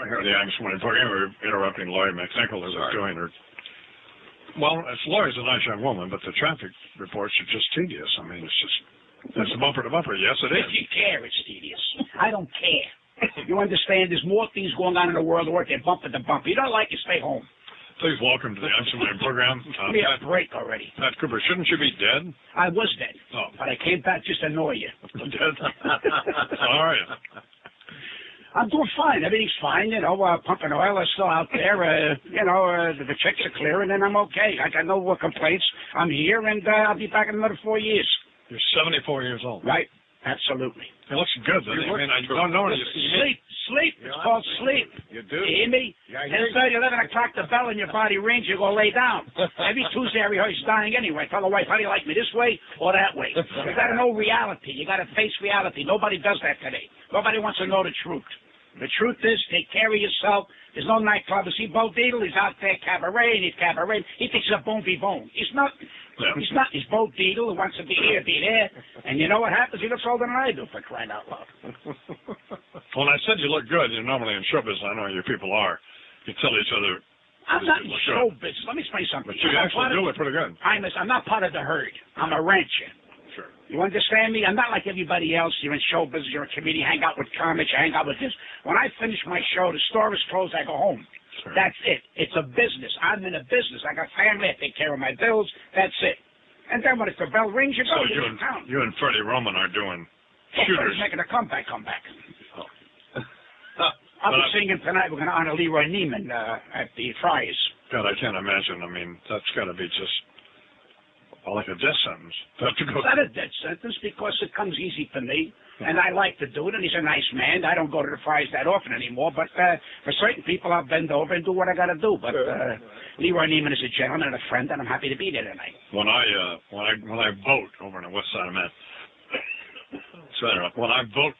Here the Imus morning program. We're interrupting Lori McNichol as it's doing her. Well, Lori's a nice young woman, but the traffic reports are just tedious. I mean, it's bumper to bumper. Yes, it is. If you care, it's tedious. I don't care. You understand? There's more things going on in the world worth than bumper to bumper. You don't like it, stay home. Please welcome to the Imus morning program. Give me a break already. Pat Cooper, shouldn't you be dead? I was dead. Oh. But I came back just to annoy you. Dead? All right. I'm doing fine. Everything's fine. You know, pumping oil is still out there. The checks are clearing, and I'm okay. I got no complaints. I'm here, and I'll be back in another 4 years. You're 74 years old. Right. Absolutely. It looks good, doesn't it? I mean, I don't know. Sleep. It's called sleep. You do? You hear me? Yeah, 10:30, 11 o'clock, the bell in your body rings, you go lay down. Every Tuesday, I rehearse dying anyway. Tell the wife, how do you like me, this way or that way? You got to know reality. You got to face reality. Nobody does that today. Nobody wants to know the truth. The truth is, take care of yourself. There's no nightclub. You see Bo Dietl, he's out there cabaret, and he's cabaret. He thinks he's a bon vivant. He's not. Yeah. He's not. He's Bo Dietl who wants to be here, be there. And you know what happens? He looks older than I do, for crying out loud. When I said you look good, you're normally in show business. I know you people are. You tell each other. I'm not in show business. Let me explain something. But you actually do look pretty good. I'm not part of the herd. I'm a rancher. Sure. You understand me? I'm not like everybody else. You're in show business, you're a comedian, hang out with comics, you hang out with this. When I finish my show, the store is closed, I go home. Sure. That's it. It's a business. I'm in a business. I got family, I take care of my bills. That's it. And then when the bell rings, you go to town. You and Freddie Roman are doing shooters. Freddie's making a comeback. Oh. I'll be singing tonight. We're going to honor Leroy Neiman at the Friars. God, I can't imagine. I mean, that's got to be just... like a death sentence. It's not a death sentence because it comes easy for me, and I like to do it, and he's a nice man. I don't go to the Friars that often anymore, but for certain people, I'll bend over and do what I got to do. But Leroy Neiman is a gentleman and a friend, and I'm happy to be there tonight. When I vote over on the west side of Manhattan, when I vote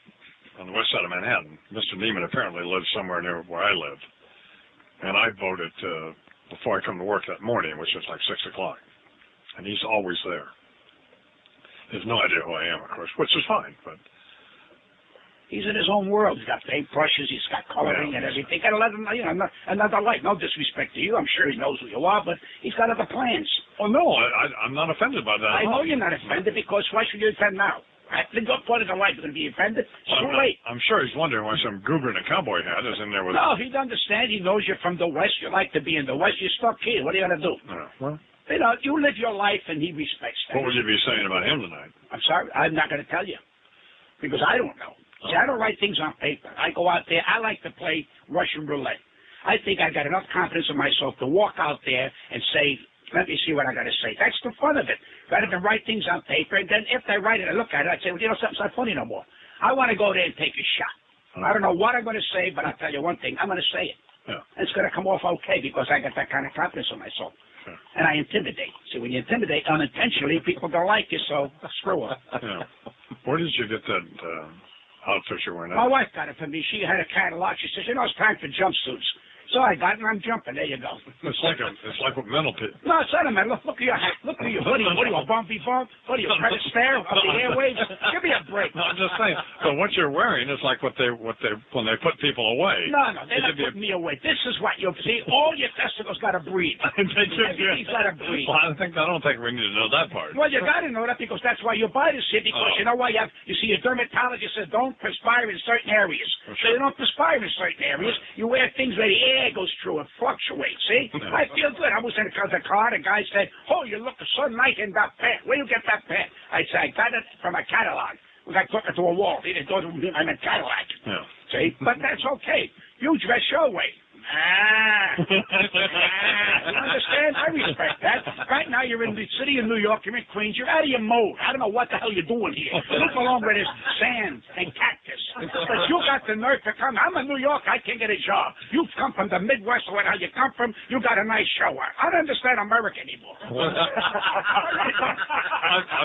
on the west side of Manhattan, Mr. Neiman apparently lives somewhere near where I live, and I voted before I come to work that morning, which is like 6 o'clock. And he's always there. He has no idea who I am, of course, which is fine, but... He's in his own world. He's got paintbrushes, he's got coloring and everything. Got another light. No disrespect to you. I'm sure he knows who you are, but he's got other plans. Oh, no, I'm not offended by that. I know you're not offended, because why should you offend now? I think what point in life you're going to be offended? It's too late. I'm sure he's wondering why some goober in a cowboy hat is in there with... No, he'd understand. He knows you're from the West. You like to be in the West. You're stuck here. What are you going to do? Well... You know, you live your life, and he respects that. What would you be saying about him tonight? I'm sorry. I'm not going to tell you, because I don't know. See, I don't write things on paper. I go out there. I like to play Russian roulette. I think I got enough confidence in myself to walk out there and say, let me see what I got to say. That's the fun of it. Rather than write things on paper, and then if I write it and look at it, I'd say, well, you know, something's not funny no more. I want to go there and take a shot. I don't know what I'm going to say, but I'll tell you one thing. I'm going to say it. Yeah. And it's going to come off okay, because I got that kind of confidence in myself. Sure. And I intimidate. See, when you intimidate unintentionally, people don't like you, so screw them. Yeah. Where did you get that outfit you're wearing? My wife got it for me. She had a catalog. She says, you know, it's time for jumpsuits. So I got it, and I'm jumping. There you go. It's like what mental people. No, it's not a man. Look at your hat. Look at you. What are you, a bumpy bump? What are you, a credit stare of the airwaves? Give me a break. No, I'm just saying. But what you're wearing is like when they put people away. No, they're not putting me away. This is what you'll see. All your testicles got to breathe. Everything's got to breathe. Well, I don't think we need to know that part. Well, you got to know that, because that's why you buy this shit. Because you know why you see a dermatologist says don't perspire in certain areas. Sure. So you don't perspire in certain areas. You wear things where the air goes through. It fluctuates. See, I feel good. I was in the car. The guy said, "Oh, you look so nice in that pant. Where you get that pant?" I said, "I got it from a catalog." I took it to a wall. It goes. I'm a Cadillac. Yeah. See, but that's okay. You dress your way. You understand? I respect that. Right now, you're in the city of New York. You're in Queens. You're out of your mode. I don't know what the hell you're doing here. You don't belong where there's sand and cactus. But you got the nerve to come. I'm in New York. I can't get a job. You've come from the Midwest, or where you come from. You got a nice show. I don't understand America anymore. I've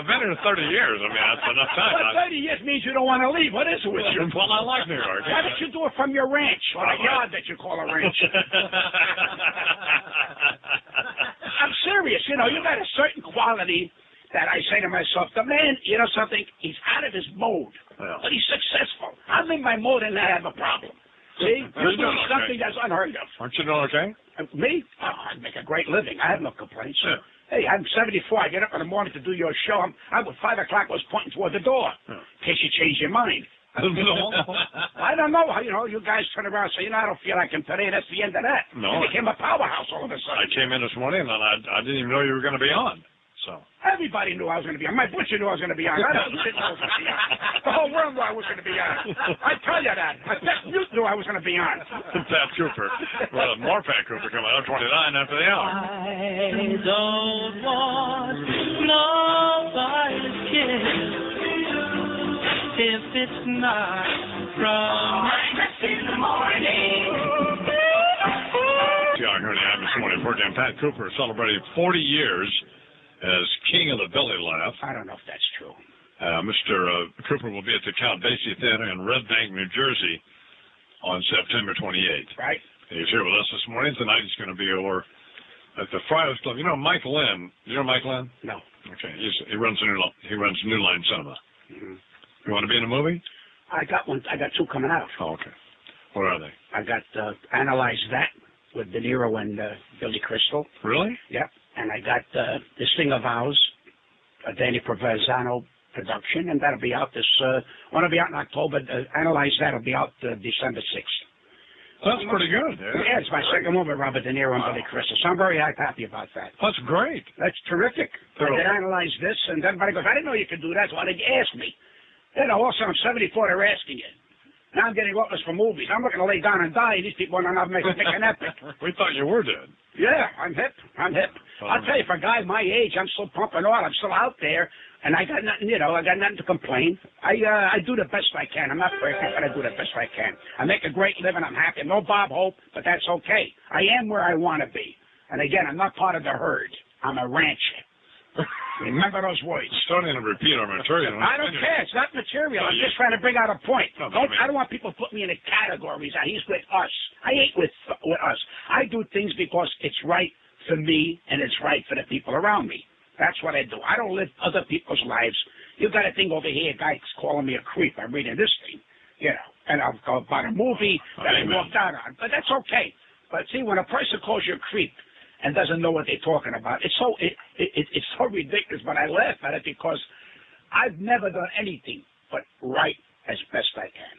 been here 30 years. I mean, that's enough time. But 30 years means you don't want to leave. What is it with you? Well, I like New York. Why don't you do it from your ranch, or a yard that you call a ranch? I'm serious. You know, you got a certain quality that I say to myself, the man, you know something, he's out of his mode, but he's successful. I'm in my mode and I have a problem. See? You're doing something that's unheard of. Aren't you doing okay? Me? Oh, I'd make a great living. I have no complaints. Yeah. Hey, I'm 74. I get up in the morning to do your show. I was 5 o'clock. I was pointing toward the door. In case you change your mind. I don't know. You guys turn around and say, I don't feel like him today. That's the end of that. No. You became a powerhouse all of a sudden. I came in this morning and I didn't even know you were going to be on. So everybody knew I was going to be on. My butcher knew I was going to be on. I didn't know I was going to be on. The whole world knew I was going to be on. I tell you that. I bet you knew I was going to be on. Pat Cooper. Well, more Pat Cooper coming out 29 after the hour. I don't want nobody's kiss if it's not from in the morning. I heard the this morning program. Pat Cooper celebrating 40 years as king of the belly laugh. I don't know if that's true. Mr. Cooper will be at the Count Basie Theater in Red Bank, New Jersey on September 28th. Right. He's here with us this morning. Tonight he's going to be over at the Friars Club. You know Mike Lynn? You know Mike Lynn? No. Okay. He runs New Line Cinema. Mm-hmm. You want to be in a movie? I got one. I got two coming out. Oh, okay. What are they? I got Analyze That with De Niro and Billy Crystal. Really? Yep. And I got This Thing of Ours, a Danny Provenzano production, and that'll be out want to be out in October. Analyze That'll be out December 6th. That's pretty good. Yeah, it's my second movie, Robert De Niro and Billy Crystal, so I'm very happy about that. That's great. That's terrific. I did Analyze This, and everybody goes, I didn't know you could do that, so why did you ask me? Also, I'm 74, they're asking you. Now I'm getting offers for movies. I'm looking to lay down and die. These people are not making an epic. We thought you were dead. Yeah, I'm hip. I'll tell you, for a guy my age, I'm still pumping on. I'm still out there, and I got nothing, I got nothing to complain. I do the best I can. I'm not perfect, but I do the best I can. I make a great living. I'm happy. No Bob Hope, but that's okay. I am where I want to be. And again, I'm not part of the herd. I'm a rancher. Remember those words. Starting to repeat our material. I don't care. It's not material. I'm just trying to bring out a point. No, I don't want people to put me in the categories. He's with us. I ain't with us. I do things because it's right for me and it's right for the people around me. That's what I do. I don't live other people's lives. You got a thing over here, guys calling me a creep. I'm reading this thing, and I'll go about a movie that I walked out on. But that's okay. But see, when a person calls you a creep and doesn't know what they're talking about, it's so ridiculous, but I laugh at it because I've never done anything but write as best I can.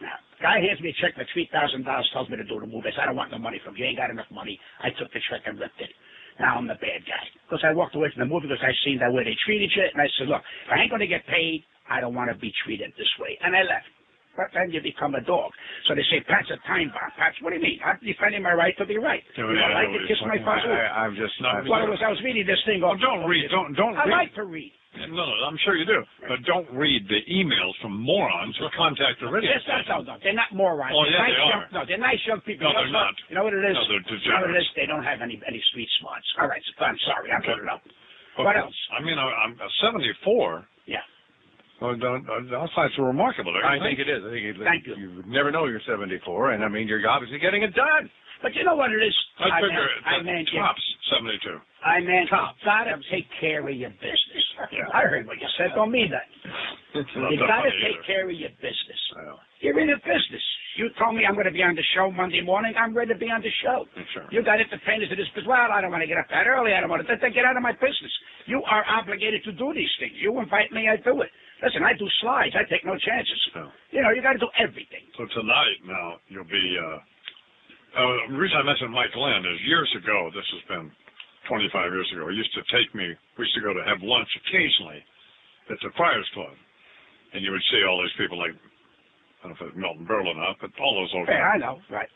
Now, guy hands me a check for $3,000, tells me to do the movie. I said, I don't want no money from you. You ain't got enough money. I took the check and ripped it. Now I'm the bad guy. Because I walked away from the movie because I seen that way they treated you, and I said, look, if I ain't going to get paid, I don't want to be treated this way. And I left. But then you become a dog. So they say, Pat's a time bomb. Pat, what do you mean? I'm defending my right to be right. You don't like to kiss my puzzle? I'm just not. Well, I was reading this thing. Well, don't read. Don't I read. like to read. No, I'm sure you do. But don't read the emails from morons who contact the radio station. No, they're not morons. Oh, yeah, they are. No, they're nice young people. No, they're not. You know what it is? No, they're You know what it is? degenerates. They don't have any street smarts. All right, so I'm sorry. I put it up. Okay. What else? I mean, I'm 74. Yeah. Well, that's remarkable. I think it is. Thank you. You never know you're 74, and I mean, you're obviously getting it done. But you know what it is? I figure tops 72. Gotta take care of your business. Yeah. I heard what you said. Don't mean that. You gotta take care of your business. Well, You're in a business. You told me I'm going to be on the show Monday morning. I'm ready to be on the show. sure. You got entertainers of this business. Well, I don't want to get up that early. I don't want to get out of my business. You are obligated to do these things. You invite me, I do it. Listen, I do slides. I take no chances. No. You got to do everything. So tonight, now, you'll be, the reason I mentioned Mike Lynn is years ago, this has been 25 years ago, we used to go to have lunch occasionally at the Friars Club. And you would see all these people like, I don't know if it's Milton Berle or not, but all those old guys. Yeah, I know, right.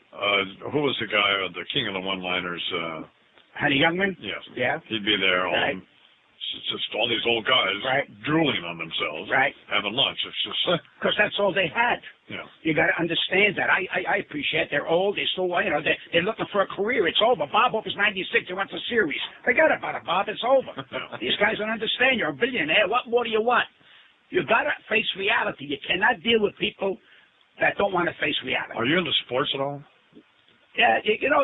Who was the guy, the king of the one-liners? Honey Youngman? Yes. Yeah. He'd be there, Right. just all these old guys Right. drooling on themselves, Right. having lunch. It's just, Because that's all they had. yeah. You got to understand that. I appreciate they're old. They're still, they're looking for a career. It's over. Bob Hope is 96. He wants a series. Forget about it, Bob. It's over. Yeah. These guys don't understand. You're a billionaire. What more do you want? You got to face reality. You cannot deal with people that don't want to face reality. Are you into sports at all? Yeah,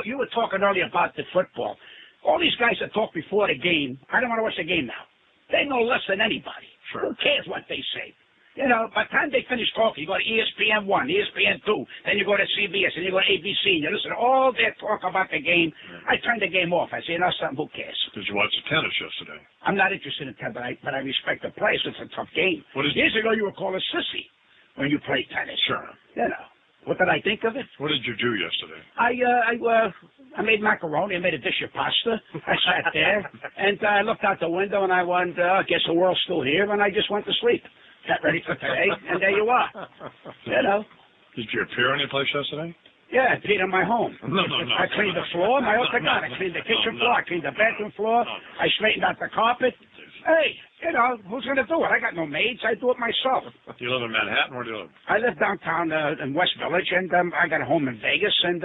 you were talking earlier about the football. All these guys that talk before the game, I don't want to watch the game now. They know less than anybody. Sure. Who cares what they say? You know, by the time they finish talking, you go to ESPN 1, ESPN 2, then you go to CBS, and you go to ABC, and you listen to all their talk about the game. I turned the game off. I say, you know something, who cares? Did you watch the tennis yesterday? I'm not interested in tennis, but I respect the players. It's a tough game. Years ago, you were called a sissy when you played tennis. Sure. You know. What did I think of it? What did you do yesterday? I made macaroni. I made a dish of pasta. I sat there, and I looked out the window, and I went, I guess the world's still here, and I just went to sleep. Got ready for today, and there you are. You know. Did you appear any place yesterday? Yeah, I peed in my home. No. I cleaned the floor. My own God, I cleaned the kitchen floor. I cleaned the bathroom floor. I straightened out the carpet. Hey, you know, who's going to do it? I got no maids. I do it myself. Do you live in Manhattan? Where do you live? I live downtown in West Village, and I got a home in Vegas. And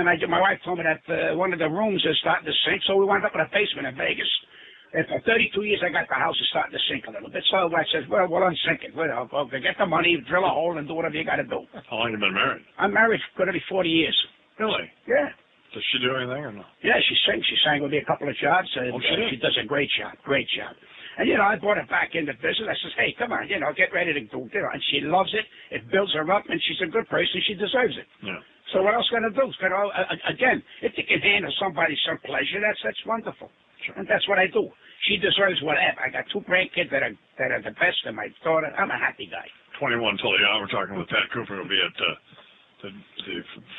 my wife told me that one of the rooms is starting to sink, so we wound up in a basement in Vegas. And for 32 years, I got the house is starting to sink a little bit. So I said, well, we'll unsink it. We'll get the money, drill a hole, and do whatever you got to do. How long have you been married? I'm married for going to be 40 years. Really? Yeah. Does she do anything or no? Yeah, she sings. She sang with me a couple of jobs. And, she does a great job. Great job. And, you know, I brought her back into business. I says, hey, come on, you know, get ready to do it. And she loves it. It builds her up, and she's a good person. She deserves it. Yeah. So what else can I do? Again, if you can handle somebody some pleasure, that's wonderful. Sure. And that's what I do. She deserves whatever. I got 2 grandkids that are the best, and my daughter. I'm a happy guy. 21 till the hour. We're talking with Pat Cooper. Will be at the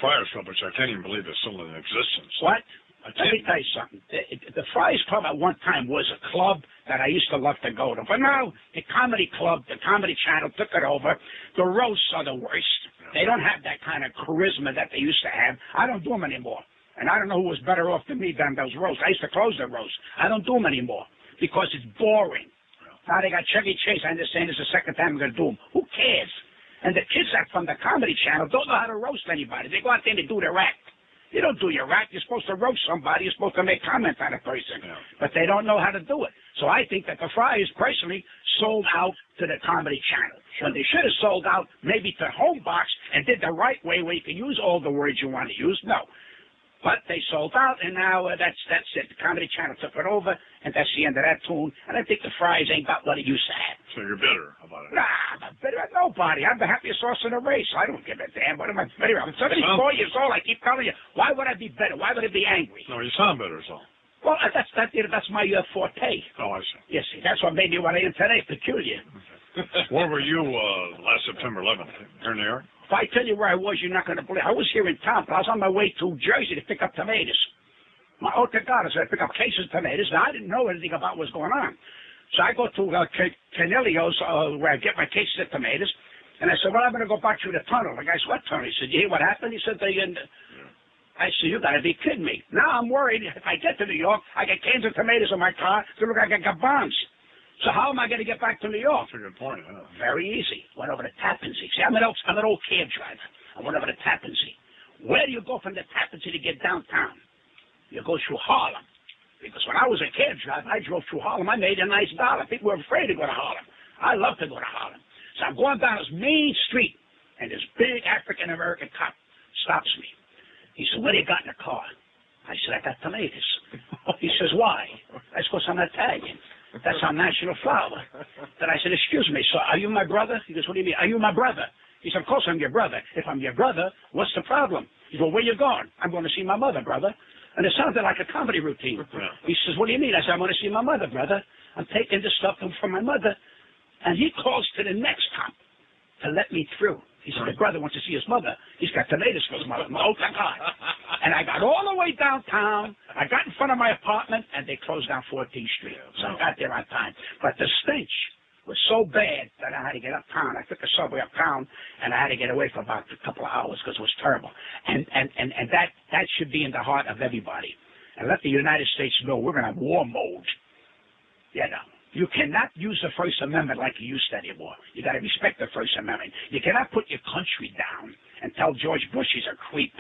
Friars Club, which I can't even believe is still in existence. What? Let me tell you something. The Friars Club at one time was a club that I used to love to go to. But now the comedy club, the Comedy Channel took it over. The roasts are the worst. They don't have that kind of charisma that they used to have. I don't do them anymore. And I don't know who was better off than me than those roasts. I used to close the roasts. I don't do them anymore because it's boring. Now they got Chevy Chase. I understand it's the second time I'm going to do them. Who cares? And the kids that from the Comedy Channel don't know how to roast anybody. They go out there and they do their act. You don't do your act. You're supposed to roast somebody. You're supposed to make comments on a person. Yeah. But they don't know how to do it. So I think that the Friars personally sold out to the Comedy Channel. Sure. When they should have sold out maybe to Homebox and did the right way where you can use all the words you want to use. No. But they sold out, and now that's it. The Comedy Channel took it over, and that's the end of that tune. And I think the Friars ain't got what it used to have. So you're bitter about it? Nah, I'm not bitter at nobody. I'm the happiest horse in the race. I don't give a damn. What am I bitter? I'm 74 years old. I keep telling you. Why would I be bitter? Why would I be angry? No, you sound bitter, so. Well, that's my forte. Oh, I see. Yes, see, that's what made me what I am today, peculiar. Okay. Where were you last September 11th? Here in New York? If I tell you where I was, you're not going to believe. I was here in town, but I was on my way to Jersey to pick up tomatoes. Oh, to God, I said, I pick up cases of tomatoes. Now, I didn't know anything about what was going on. So I go to Canelio's, where I get my cases of tomatoes, and I said, well, I'm going to go back through the tunnel. The guy said, what tunnel? He said, you hear what happened? He said, I said, you got to be kidding me. Now I'm worried. If I get to New York, I get cans of tomatoes in my car. It look like I got bombs. So how am I going to get back to New York? That's a good point. Huh? Very easy. Went over to Tappan Zee. See, I'm an old cab driver. I went over to Tappan Zee. Where do you go from the Tappan Zee to get downtown? You go through Harlem. Because when I was a cab driver, I drove through Harlem. I made a nice dollar. People were afraid to go to Harlem. I love to go to Harlem. So I'm going down this main street, and this big African-American cop stops me. He said, what do you got in the car? I said, I got tomatoes. He says, why? I said, because I'm Italian. That's our national flower. Then I said, excuse me, so are you my brother? He goes, what do you mean? Are you my brother? He said, of course I'm your brother. If I'm your brother, what's the problem? He goes, where you going? I'm going to see my mother, brother. And it sounded like a comedy routine. Yeah. He says, what do you mean? I said, I'm going to see my mother, brother. I'm taking this stuff from my mother. And he calls to the next cop to let me through. He said, the brother wants to see his mother. He's got tomatoes for his mother. Oh, thank God. And I got all the way downtown. I got in front of my apartment, and they closed down 14th Street. So I got there on time. But the stench was so bad that I had to get uptown. I took a subway uptown, and I had to get away for about a couple of hours because it was terrible. And that should be in the heart of everybody. And let the United States know we're going to have war mode. You know. You cannot use the First Amendment like you used to anymore. You got to respect the First Amendment. You cannot put your country down and tell George Bush he's a creep.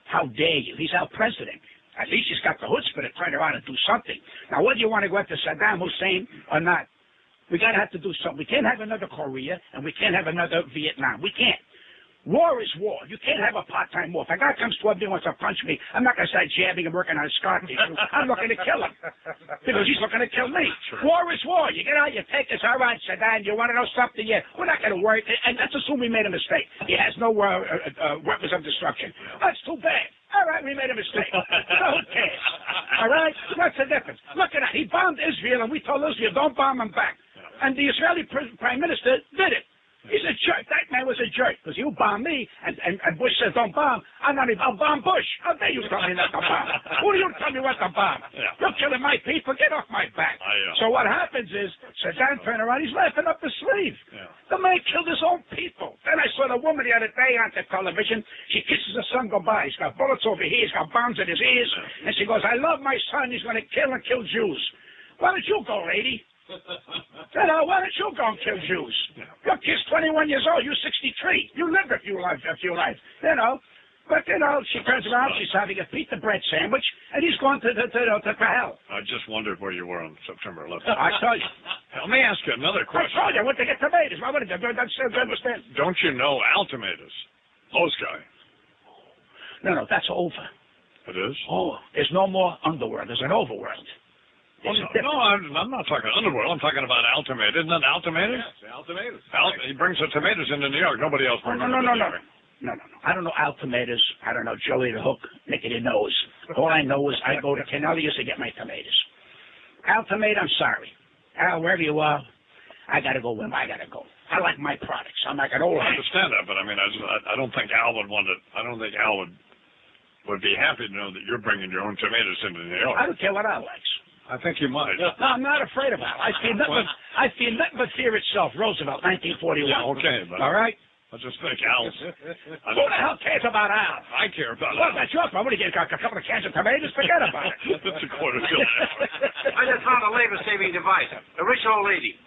How dare you? He's our president. At least he's got the chutzpah to turn around and do something. Now, whether you want to go after Saddam Hussein or not, we got to have to do something. We can't have another Korea, and we can't have another Vietnam. We can't. War is war. You can't have a part-time war. If a guy comes toward me and wants to punch me, I'm not going to start jabbing him working on a scar tissue. I'm looking to kill him because he's looking to kill me. Sure. War is war. You get out, you take us. All right, Sedan, you want to know something? Yeah, we're not going to worry. And let's assume we made a mistake. He has no weapons of destruction. That's too bad. All right, we made a mistake. So who cares? All right? What's the difference? Look at that. He bombed Israel, and we told Israel, don't bomb him back. And the Israeli Prime Minister did it. He's a jerk. That man was a jerk because you bomb me, and Bush says don't bomb. I'll bomb Bush. How dare you tell me not to bomb? Who do you tell me what to bomb? Yeah. You're killing my people. Get off my back. So what happens is Saddam turned around. He's laughing up his sleeve. Yeah. The man killed his own people. Then I saw the woman the other day on the television. She kisses her son goodbye. He's got bullets over here. He's got bombs in his ears. And she goes, I love my son. He's going to kill Jews. Why don't you go, lady? Why don't you go and kill Jews? Your kid's 21 years old. You're 63. You live a few lives. But, she turns around. She's having a pita bread sandwich, and he's going to hell. I just wondered where you were on September 11th. I told you. Let me ask you another question. I told you. I went to get tomatoes. Why would I understand? Don't you know Al Tomatoes? Those guys. No, that's over. It is? Oh, there's no more underworld. There's an overworld. No, I'm not talking underworld. I'm talking about Al Tomatoes. Isn't that Al Tomatoes? Yes, Al Tomatoes. He brings the tomatoes into New York. Nobody else brings them into New York. No. I don't know Al Tomatoes. I don't know Joey the Hook, Nicky the Nose. All I know is I go to Canellius to get my tomatoes. Al Tomato, I'm sorry. Al, wherever you are, I got to go where I got to go. I like my products. I'm like an old I understand that, but I mean, I don't think Al would want to. I don't think Al would be happy to know that you're bringing your own tomatoes into New York. I don't care what Al likes. I think you might. No, I'm not afraid of Al. I feel nothing but fear itself. Roosevelt, 1941. Yeah, okay, but all right. I just think Al's. Who the hell cares about Al? I care about Al. Al. That's your problem. What do you get? A couple of cans of tomatoes? Forget about it. That's a quarter kill. I just found a labor-saving device. A rich old lady.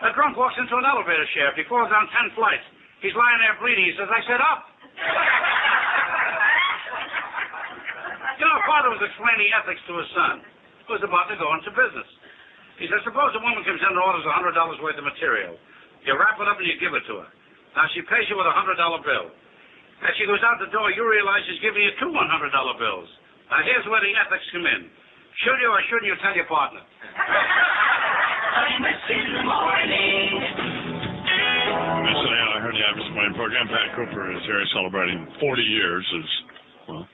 A drunk walks into an elevator shaft. He falls down 10 flights. He's lying there bleeding. He says, I said up. You know, a father was explaining ethics to his son, who was about to go into business. He said, suppose a woman comes in and orders $100 worth of material. You wrap it up and you give it to her. Now, she pays you with a $100 bill. As she goes out the door, you realize she's giving you two $100 bills. Now, here's where the ethics come in. Should you or shouldn't you tell your partner? Imus in the morning. Yesterday, I heard the Imus Morning program. Pat Cooper is here celebrating 40 years as, well,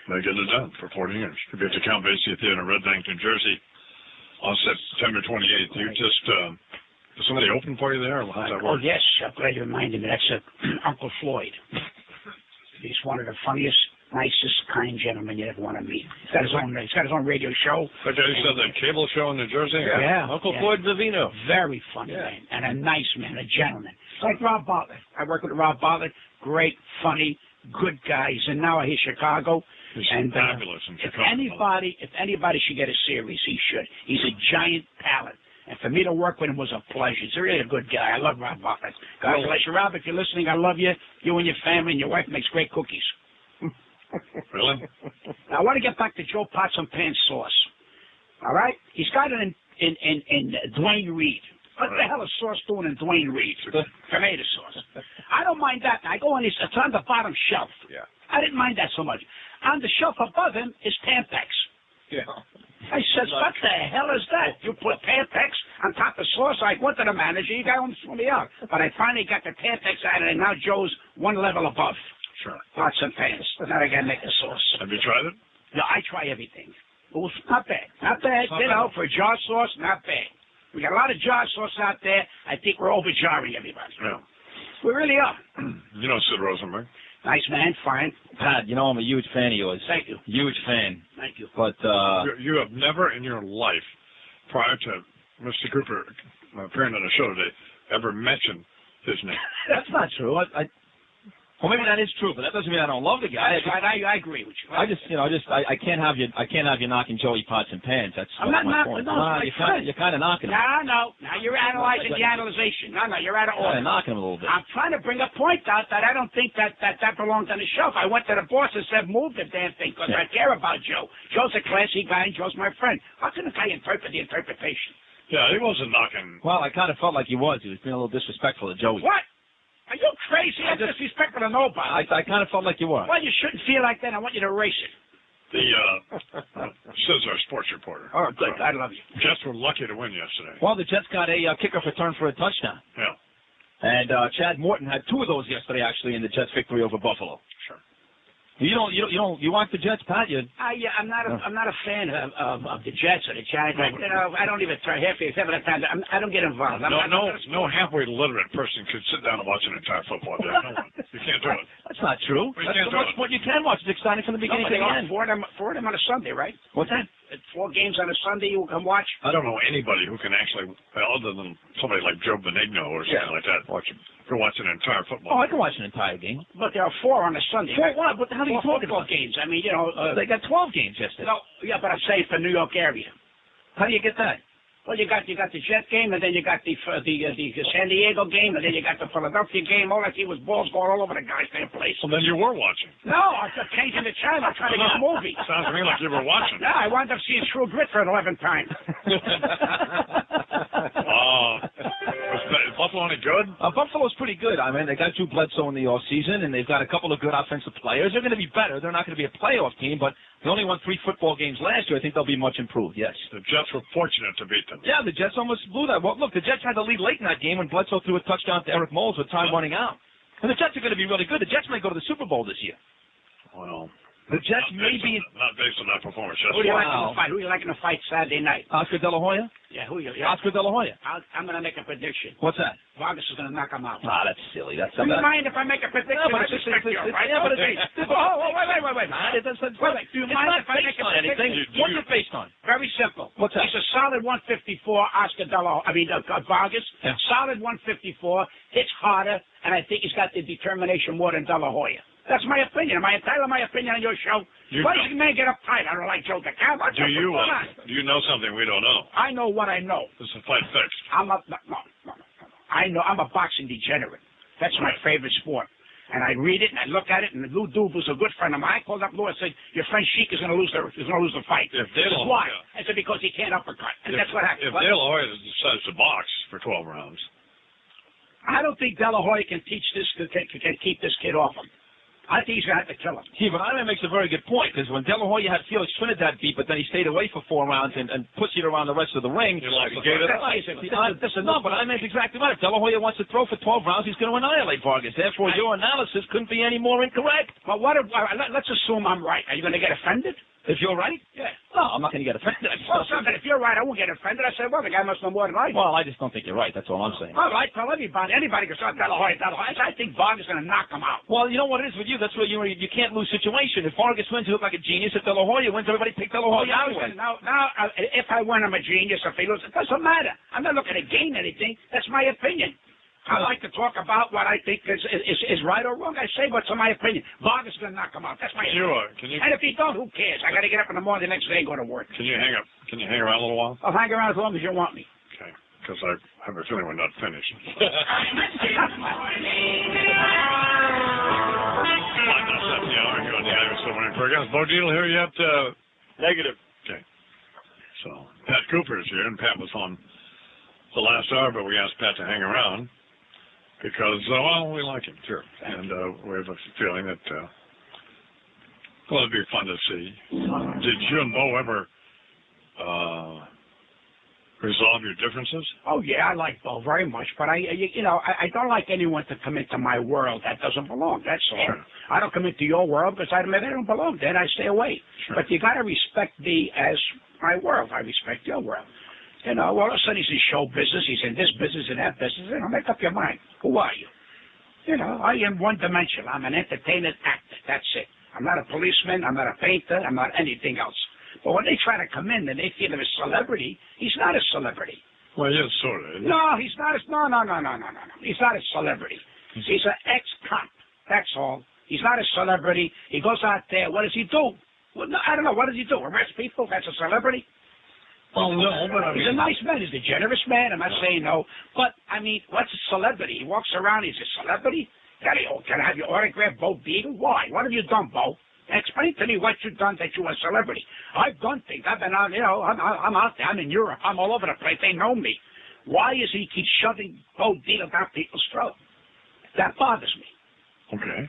they get it done for 40 years. He'll be at the Count Basie Theater in Red Bank, New Jersey on September 28th. You just, does somebody open for you there? Or how's that work? Oh, yes. I'm glad you reminded me. That's Uncle Floyd. He's one of the funniest, nicest, kind gentlemen you ever want to meet. He's got his own radio show. Okay, you said that cable show in New Jersey? Yeah. Uncle Floyd Vivino. Very funny man. And a nice man, a gentleman. Like Rob Bartlett. I work with Rob Bartlett. Great, funny, good guy. He's in now he's Chicago. He's and fabulous in Chicago. If anybody should get a series, he should. He's a giant talent. And for me to work with him was a pleasure. He's really a good guy. I love Rob Bartlett. God bless you, Rob. If you're listening, I love you. You and your family and your wife makes great cookies. Really? Now, I want to get back to Joe Pots and Pan sauce. All right? He's got it in Dwayne Reed. What the hell is sauce doing in Dwayne Reed? Tomato sauce. I don't mind that. I go on it's on the bottom shelf. Yeah. I didn't mind that so much. On the shelf above him is Tampax. Yeah. I says, what the hell is that? You put Tampax on top of sauce? I went to the manager. You got to throw me out. But I finally got the Tampax out, and now Joe's one level above. Sure. Pots and pans. Now I got to make the sauce. Have you tried it? No, I try everything. It was not bad. Not bad. For jar sauce, not bad. We got a lot of jar sauce out there. I think we're overjarring everybody. Yeah. We really are. You know Sid Rosenberg. Nice man, fine. Pat, you know I'm a huge fan of yours. Thank you. Huge fan. Thank you. But You have never in your life, prior to Mr. Cooper appearing on the show today, ever mentioned his name. that's not true. Well, maybe that is true, but that doesn't mean I don't love the guy. I agree with you. I can't have you knocking Joey Pots and Pans. That's my point. You're kind of knocking him. No. Now you're analyzing the analyzation. No, you're out of order. Kind of knocking him a little bit. I'm trying to bring a point out that I don't think that belongs on the shelf. I went to the boss and said, move the damn thing, because I care about Joe. Joe's a classy guy, and Joe's my friend. How can a guy interpret the interpretation? Yeah, he wasn't knocking. Well, I kind of felt like he was. He was being a little disrespectful to Joey. What? Are you crazy? I'm disrespectful to nobody. I kind of felt like you were. Well, you shouldn't feel like that. I want you to erase it. Says our sports reporter. Oh, good. I love you. Jets were lucky to win yesterday. Well, the Jets got a kickoff return for a touchdown. Yeah. And Chad Morton had 2 of those yesterday, actually, in the Jets' victory over Buffalo. Sure. You want the Jets, Pat? I'm not a fan of the Jets or the Giants. I don't even try half the time. I don't get involved. No halfway literate person could sit down and watch an entire football game. No one. You can't do it. That's not true. What you can watch is exciting from the beginning to the end. 4 of them on a Sunday, right? What's that? 4 games on a Sunday you can watch. I don't know anybody who can actually, other than somebody like Joe Benigno or something like that, can watch an entire football. Oh, I can watch an entire game. But there are 4 on a Sunday. 4 what? What the hell are you talking about? Games. I mean, they got 12 games yesterday. No, yeah, but I'm saying for New York area. How do you get that? Well, you got the Jet game, and then you got the San Diego game, and then you got the Philadelphia game. All I see was balls going all over the goddamn place. Well, then you were watching. No, I was just changing the channel, trying to get a movie. Sounds to me like you were watching. Yeah, I wound up seeing True Grit for an 11th time. Is Buffalo any good? Buffalo's pretty good. I mean, they got Drew Bledsoe in the offseason, and they've got a couple of good offensive players. They're going to be better. They're not going to be a playoff team, but they only won 3 football games last year. I think they'll be much improved, yes. The Jets were fortunate to beat them. Yeah, the Jets almost blew that. Well, look, the Jets had the lead late in that game when Bledsoe threw a touchdown to Eric Moles with time running out. And the Jets are going to be really good. The Jets may go to the Super Bowl this year. Well, the Jets may be... Not based on that performance. Who do you like in the fight? Who do you like in the fight Saturday night? Oscar De La Hoya? Yeah, who you? Yeah. Oscar De La Hoya. I'm going to make a prediction. What's that? Vargas is going to knock him out. Ah, that's silly. Do you mind if I make a prediction? No, but wait. Do you mind if I make a prediction? What's it based on? Very simple. What's that? He's a solid 154, Oscar De La Vargas. Yeah. Solid 154, hits harder, and I think he's got the determination more than De La Hoya. That's my opinion. Am I entitled to my opinion on your show? Why does the man get uptight? I don't like Joe DeCamp. Do you know something we don't know? I know what I know. This is a fight fixed. No. I know. I'm a boxing degenerate. That's my favorite sport. And I read it and I look at it. And Lou Dube was a good friend of mine. I called up Lou and said, "Your friend Sheik is going to lose the fight." Why? I said, "Because he can't uppercut." And that's what happened. If De La Hoya decides to box for 12 rounds, I don't think De La Hoya can keep this kid off him. I think he's going to have to kill him. See, but Iman makes a very good point, because when De La Hoya had Felix Trinidad beat, but then he stayed away for 4 rounds and pussied around the rest of the ring. You're like, no, but Iman's exactly right. If De La Hoya wants to throw for 12 rounds, he's going to annihilate Vargas. Therefore, your analysis couldn't be any more incorrect. But let's assume I'm right. Are you going to get offended? If you're right? Yeah. No, I'm not going to get offended. Well, but if you're right, I won't get offended. I said, well, the guy must know more than I do. Well, I just don't think you're right. That's all I'm saying. All right, tell anybody. Anybody can start De La Hoya. I think Vargas is going to knock him out. Well, you know what it is with you? That's where you can't lose situation. If Vargas wins, you look like a genius. If De La Hoya wins, everybody pick De La Hoya anyway. Now, if I win, I'm a genius. If he loses, it doesn't matter. I'm not looking to gain anything. That's my opinion. I like to talk about what I think is right or wrong. I say what's my opinion. Vargas is going to knock him out. That's my opinion. And if he don't, who cares? I got to get up in the morning the next day and go to work. Can you hang up? Can you hang around a little while? I'll hang around as long as you want me. Okay. Because I have a feeling we're not finished. Bo Deal here yet? Negative. Okay. So Pat Cooper is here, and Pat was on the last hour, but we asked Pat to hang around because, we like him, sure. And we have a feeling that, it'd be fun to see. Did you and Bo ever resolve your differences? Oh, yeah, I like Bo very much, but I don't like anyone to come into my world that doesn't belong, that's all. Sure. I don't come into your world because I don't belong there, and I stay away. Sure. But you got to respect me as my world. I respect your world. All of a sudden he's in show business, he's in this business and that business. Make up your mind. Who are you? I am one-dimensional. I'm an entertainment actor. That's it. I'm not a policeman. I'm not a painter. I'm not anything else. But when they try to come in and they feel they're a celebrity, he's not a celebrity. Well, yes, sort of. No, he's not. No. He's not a celebrity. He's an ex-cop. That's all. He's not a celebrity. He goes out there. What does he do? Well, no, I don't know. What does he do? Arrest people? That's a celebrity? Oh, no, but he's a nice man. He's a generous man. I'm not saying no. But, what's a celebrity? He walks around. He's a celebrity? Can I have your autograph, Bo Beagle? Why? What have you done, Bo? Explain to me what you've done that you're a celebrity. I've done things. I've been out, I'm out there. I'm in Europe. I'm all over the place. They know me. Why is he keep shoving Bo Beagle down people's throats? That bothers me. Okay.